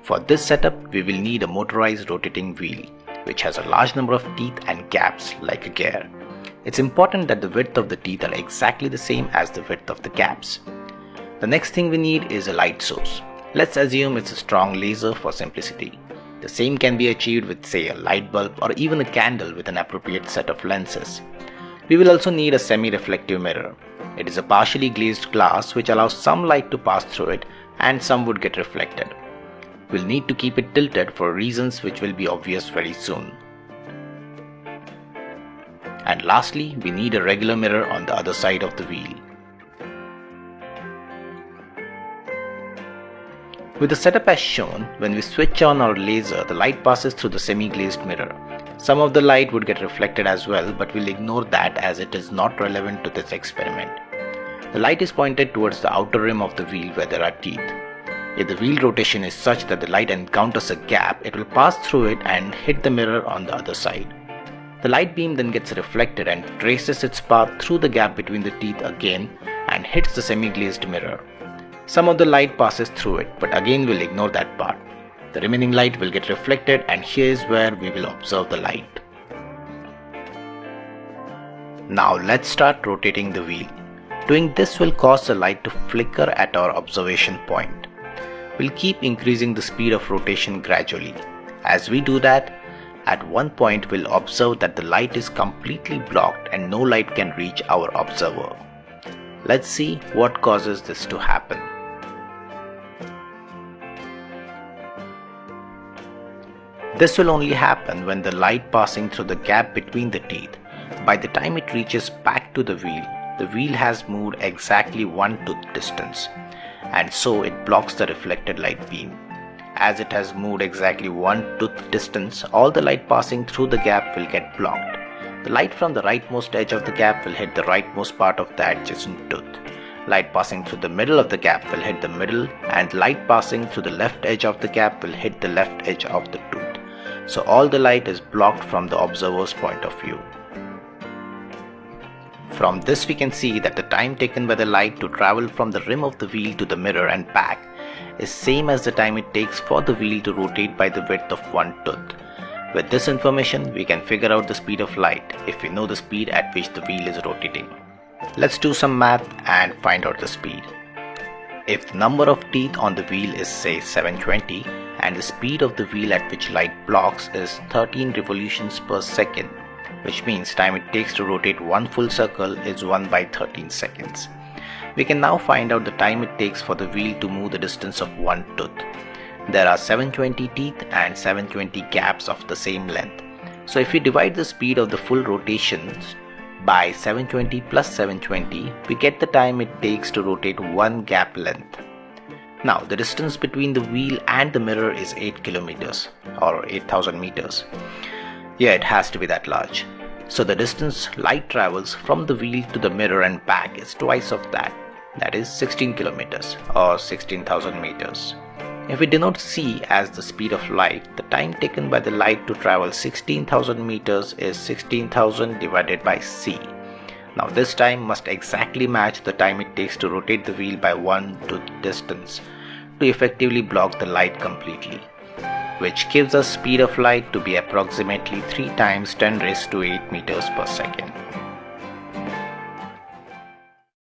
For this setup, we will need a motorized rotating wheel, which has a large number of teeth and gaps like a gear. It's important that the width of the teeth are exactly the same as the width of the gaps. The next thing we need is a light source. Let's assume it's a strong laser for simplicity. The same can be achieved with, say, a light bulb or even a candle with an appropriate set of lenses. We will also need a semi-reflective mirror. It is a partially glazed glass which allows some light to pass through it and some would get reflected. We'll need to keep it tilted for reasons which will be obvious very soon. And lastly, we need a regular mirror on the other side of the wheel. With the setup as shown, when we switch on our laser, the light passes through the semi-glazed mirror. Some of the light would get reflected as well, but we'll ignore that as it is not relevant to this experiment. The light is pointed towards the outer rim of the wheel where there are teeth. If the wheel rotation is such that the light encounters a gap, it will pass through it and hit the mirror on the other side. The light beam then gets reflected and traces its path through the gap between the teeth again and hits the semi-glazed mirror. Some of the light passes through it, but again we'll ignore that part. The remaining light will get reflected and here is where we will observe the light. Now let's start rotating the wheel. Doing this will cause the light to flicker at our observation point. We'll keep increasing the speed of rotation gradually. As we do that, at one point we'll observe that the light is completely blocked and no light can reach our observer. Let's see what causes this to happen. This will only happen when the light passing through the gap between the teeth. By the time it reaches back to the wheel has moved exactly one tooth distance, and so it blocks the reflected light beam. As it has moved exactly one tooth distance, all the light passing through the gap will get blocked. The light from the rightmost edge of the gap will hit the rightmost part of the adjacent tooth. Light passing through the middle of the gap will hit the middle, and light passing through the left edge of the gap will hit the left edge of the tooth. So all the light is blocked from the observer's point of view. From this we can see that the time taken by the light to travel from the rim of the wheel to the mirror and back is same as the time it takes for the wheel to rotate by the width of one tooth. With this information we can figure out the speed of light if we know the speed at which the wheel is rotating. Let's do some math and find out the speed. If the number of teeth on the wheel is, say, 720 and the speed of the wheel at which light blocks is 13 revolutions per second, which means time it takes to rotate one full circle is 1 by 13 seconds. We can now find out the time it takes for the wheel to move the distance of one tooth. There are 720 teeth and 720 gaps of the same length. So if we divide the speed of the full rotations by 720 plus 720, we get the time it takes to rotate one gap length. Now the distance between the wheel and the mirror is 8 kilometers or 8,000 meters. Yeah, it has to be that large. So the distance light travels from the wheel to the mirror and back is twice of that. That is 16 kilometers or 16,000 meters. If we denote c as the speed of light, the time taken by the light to travel 16,000 meters is 16,000 divided by c. Now this time must exactly match the time it takes to rotate the wheel by one tooth distance to effectively block the light completely, which gives us speed of light to be approximately 3 times 10 raised to 8 meters per second.